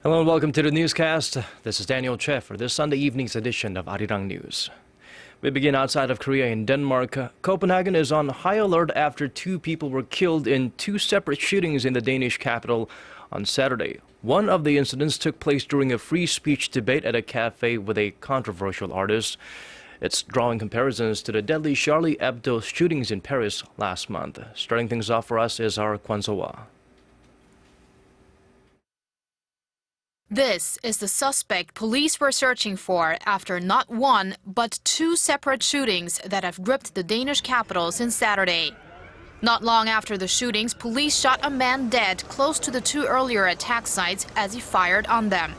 Hello and welcome to the newscast. This is Daniel Choy for this Sunday evening's edition of Arirang News. We begin outside of Korea in Denmark. Copenhagen is on high alert after 2 people were killed in 2 separate shootings in the Danish capital on Saturday. One of the incidents took place during a free speech debate at a cafe with a controversial artist. It's drawing comparisons to the deadly Charlie Hebdo shootings in Paris last month. Starting things off for us is our Kwon Soa. This is the suspect police were searching for after not 1, but 2 separate shootings that have gripped the Danish capital since Saturday. Not long after the shootings, police shot a man dead close to the 2 earlier attack sites as he fired on them.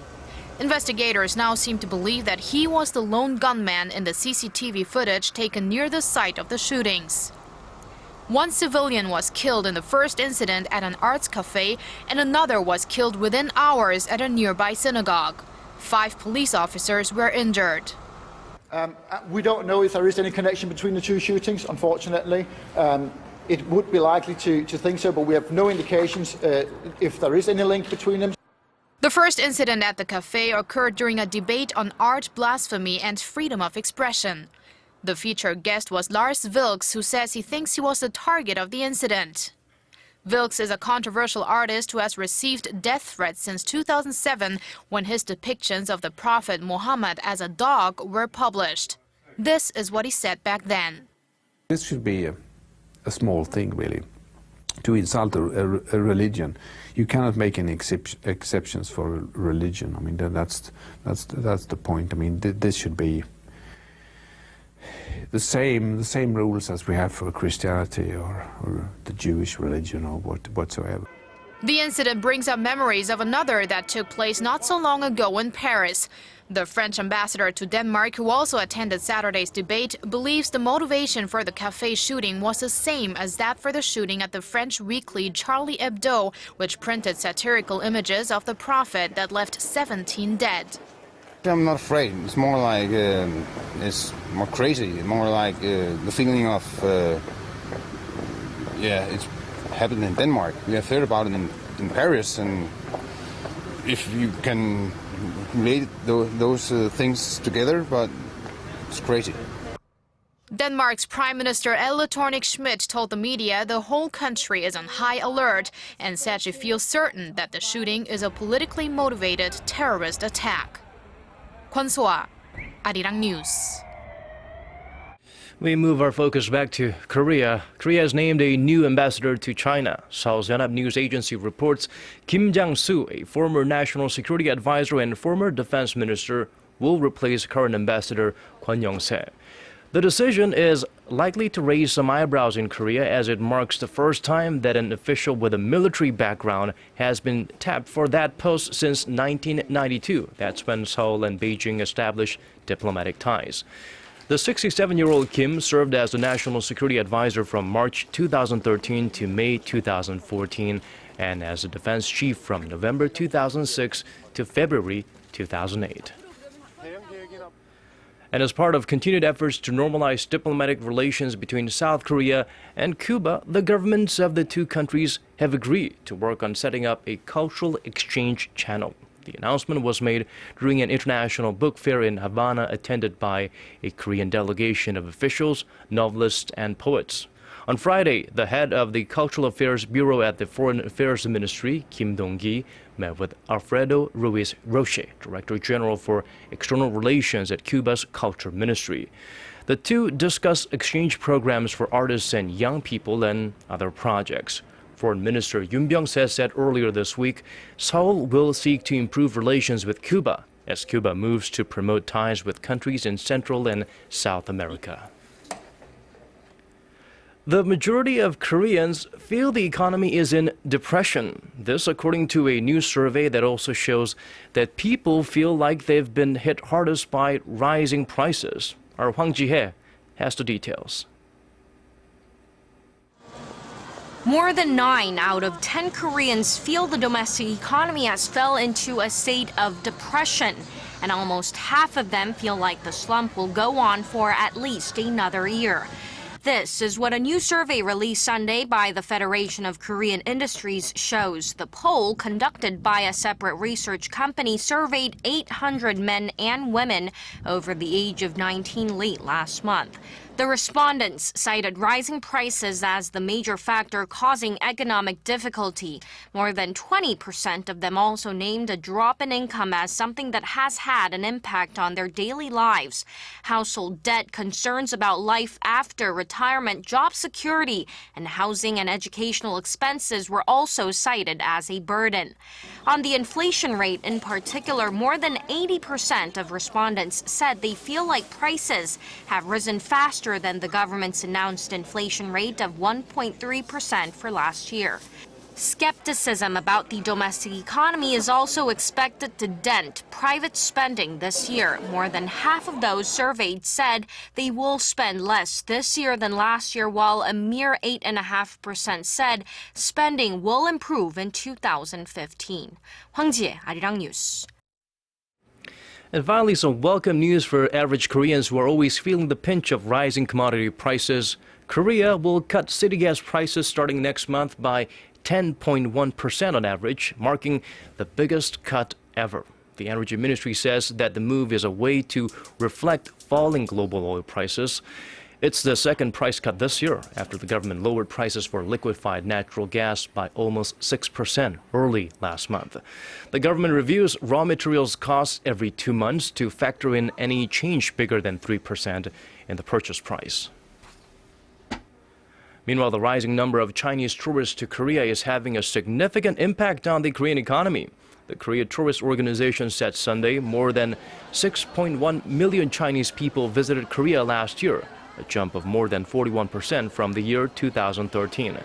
Investigators now seem to believe that he was the lone gunman in the CCTV footage taken near the site of the shootings. 1 civilian was killed in the first incident at an arts cafe, and another was killed within hours at a nearby synagogue. 5 police officers were injured. We don't know if there is any connection between the 2 shootings, unfortunately. It would be likely to think so, but we have no indications if there is any link between them. The first incident at the cafe occurred during a debate on art, blasphemy, and freedom of expression. The featured guest was Lars Vilks, who says he thinks he was the target of the incident. Vilks is a controversial artist who has received death threats since 2007 when his depictions of the Prophet Muhammad as a dog were published. This is what he said back then. This should be a small thing, really, to insult a religion. You cannot make any exceptions for religion. I mean, that's the point. I mean, this should be the same rules as we have for Christianity or the Jewish religion or whatsoever. The incident brings up memories of another that took place not so long ago in Paris. The French ambassador to Denmark, who also attended Saturday's debate, believes the motivation for the cafe shooting was the same as that for the shooting at the French weekly Charlie Hebdo, which printed satirical images of the prophet that left 17 dead. I'm not afraid. It's more like it's more crazy. More like the feeling of it's happened in Denmark. We have heard about it in Paris, and if you can relate those things together, but it's crazy. Denmark's Prime Minister Helle Thorning-Schmidt told the media the whole country is on high alert and said she feels certain that the shooting is a politically motivated terrorist attack. Kwon Soa, Arirang News. We move our focus back to Korea. Korea has named a new ambassador to China. Seoul Yonhap News Agency reports Kim Jang-soo, a former national security advisor and former defense minister, will replace current ambassador Kwon Soa. The decision is likely to raise some eyebrows in Korea as it marks the first time that an official with a military background has been tapped for that post since 1992. That's when Seoul and Beijing established diplomatic ties. The 67-year-old Kim served as the national security advisor from March 2013 to May 2014 and as the defense chief from November 2006 to February 2008. And as part of continued efforts to normalize diplomatic relations between South Korea and Cuba, the governments of the 2 countries have agreed to work on setting up a cultural exchange channel. The announcement was made during an international book fair in Havana attended by a Korean delegation of officials, novelists, and poets. On Friday, the head of the Cultural Affairs Bureau at the Foreign Affairs Ministry, Kim Dong-gi, met with Alfredo Ruiz Roche, Director General for External Relations at Cuba's Culture Ministry. The 2 discussed exchange programs for artists and young people and other projects. Foreign Minister Yoon Byung-se said earlier this week, Seoul will seek to improve relations with Cuba as Cuba moves to promote ties with countries in Central and South America. The majority of Koreans feel the economy is in depression. This according to a new survey that also shows that people feel like they've been hit hardest by rising prices. Our Hwang Ji-hye has the details. More than 9 out of 10 Koreans feel the domestic economy has fell into a state of depression, and almost half of them feel like the slump will go on for at least another year. This is what a new survey released Sunday by the Federation of Korean Industries shows. The poll, conducted by a separate research company, surveyed 800 men and women over the age of 19 late last month. The respondents cited rising prices as the major factor causing economic difficulty. More than 20% of them also named a drop in income as something that has had an impact on their daily lives. Household debt, concerns about life after retirement, job security, and housing and educational expenses were also cited as a burden. On the inflation rate in particular, more than 80% of respondents said they feel like prices have risen faster than the government's announced inflation rate of 1.3% for last year. Skepticism about the domestic economy is also expected to dent private spending this year. More than half of those surveyed said they will spend less this year than last year, while a mere 8.5% said spending will improve in 2015. Hwang Jie, Arirang News. And finally, some welcome news for average Koreans who are always feeling the pinch of rising commodity prices. Korea will cut city gas prices starting next month by 10.1% on average, marking the biggest cut ever. The Energy Ministry says that the move is a way to reflect falling global oil prices. It's the second price cut this year after the government lowered prices for liquefied natural gas by almost 6% early last month. The government reviews raw materials costs every 2 months to factor in any change bigger than 3% in the purchase price. Meanwhile, the rising number of Chinese tourists to Korea is having a significant impact on the Korean economy. The Korea Tourist Organization said Sunday more than 6.1 million Chinese people visited Korea last year, a jump of more than 41% from the year 2013.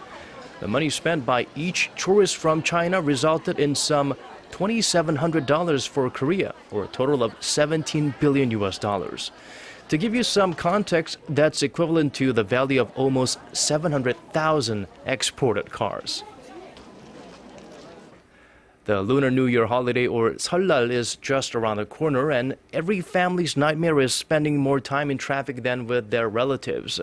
The money spent by each tourist from China resulted in some $2,700 for Korea, or a total of $17 billion. To give you some context, that's equivalent to the value of almost 700,000 exported cars. The Lunar New Year holiday, or Seollal, is just around the corner, and every family's nightmare is spending more time in traffic than with their relatives.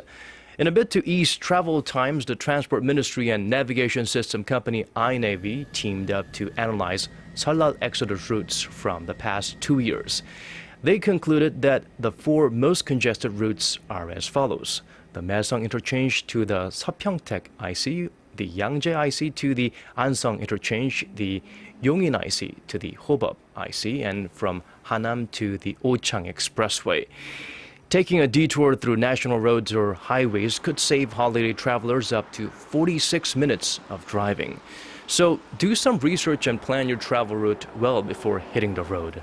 In a bid to ease travel times, the Transport Ministry and navigation system company iNavy teamed up to analyze Seollal exodus routes from the past 2 years. They concluded that the 4 most congested routes are as follows: the Maesong interchange to the Seopyeongtaek IC, the Yangjae IC to the Ansong interchange, the Yongin IC to the Hobab IC, and from Hanam to the Ochang Expressway. Taking a detour through national roads or highways could save holiday travelers up to 46 minutes of driving. So do some research and plan your travel route well before hitting the road.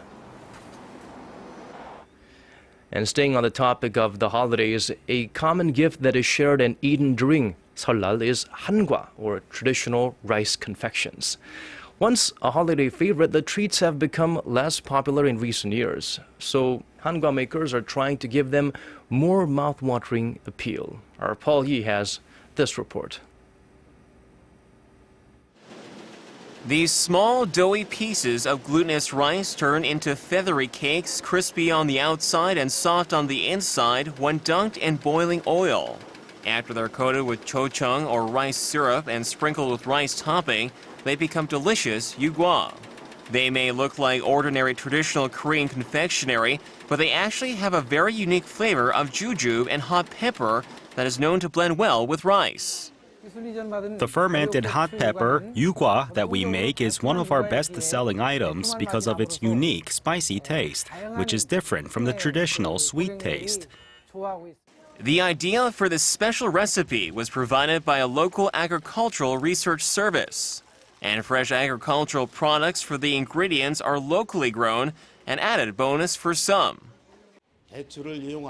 And staying on the topic of the holidays, a common gift that is shared and eaten during Seollal is hangwa, or traditional rice confections. Once a holiday favorite, the treats have become less popular in recent years. So hangwa makers are trying to give them more mouth-watering appeal. Our Paul Yi has this report. These small, doughy pieces of glutinous rice turn into feathery cakes, crispy on the outside and soft on the inside when dunked in boiling oil. After they're coated with chochung, or rice syrup, and sprinkled with rice topping, they become delicious yugwa. They may look like ordinary traditional Korean confectionery, but they actually have a very unique flavor of jujube and hot pepper that is known to blend well with rice. The fermented hot pepper, yugwa, that we make is one of our best-selling items because of its unique spicy taste, which is different from the traditional sweet taste. The idea for this special recipe was provided by a local agricultural research service. And fresh agricultural products for the ingredients are locally grown, an added bonus for some.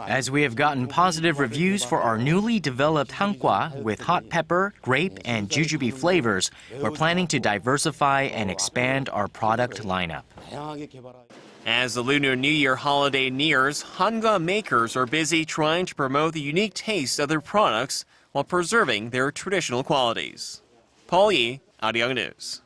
As we have gotten positive reviews for our newly developed hangwa with hot pepper, grape, and jujube flavors, we're planning to diversify and expand our product lineup. As the Lunar New Year holiday nears, hangwa makers are busy trying to promote the unique taste of their products while preserving their traditional qualities. Paul Yi, Arirang News.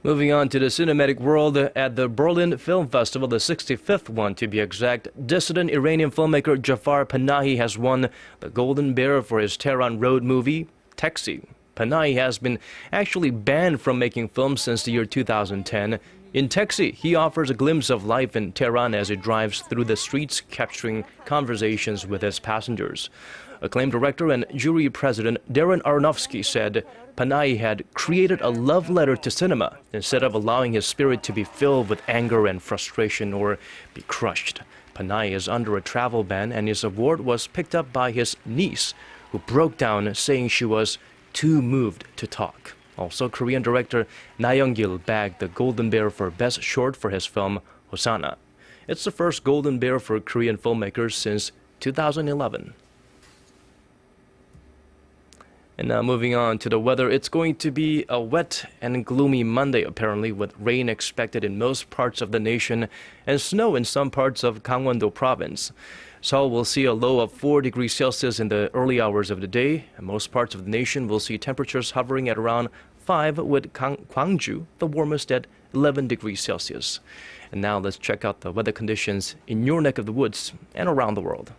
Moving on to the cinematic world, at the Berlin Film Festival, the 65th one to be exact, dissident Iranian filmmaker Jafar Panahi has won the Golden Bear for his Tehran road movie, Taxi. Panahi has been actually banned from making films since the year 2010. In Taxi, he offers a glimpse of life in Tehran as he drives through the streets, capturing conversations with his passengers. Acclaimed director and jury president Darren Aronofsky said Panahi had created a love letter to cinema instead of allowing his spirit to be filled with anger and frustration or be crushed. Panahi is under a travel ban, and his award was picked up by his niece, who broke down saying she was too moved to talk. Also, Korean director Na Young-gil bagged the Golden Bear for Best Short for his film Hosanna. It's the first Golden Bear for Korean filmmakers since 2011. And now moving on to the weather, it's going to be a wet and gloomy Monday apparently, with rain expected in most parts of the nation and snow in some parts of Gangwon-do province. Seoul will see a low of 4 degrees Celsius in the early hours of the day, and most parts of the nation will see temperatures hovering at around 5, with Gwangju the warmest at 11 degrees Celsius. And now let's check out the weather conditions in your neck of the woods and around the world.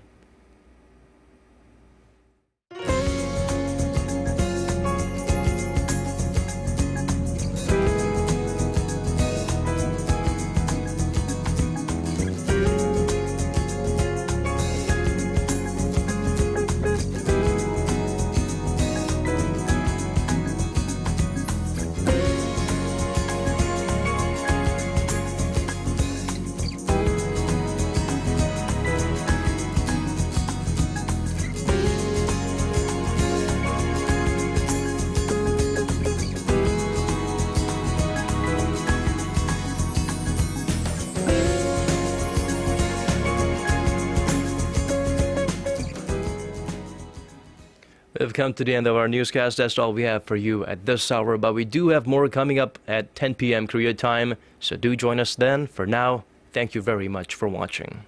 We've come to the end of our newscast. That's all we have for you at this hour, but we do have more coming up at 10 p.m. Korea time, so do join us then. For now, thank you very much for watching.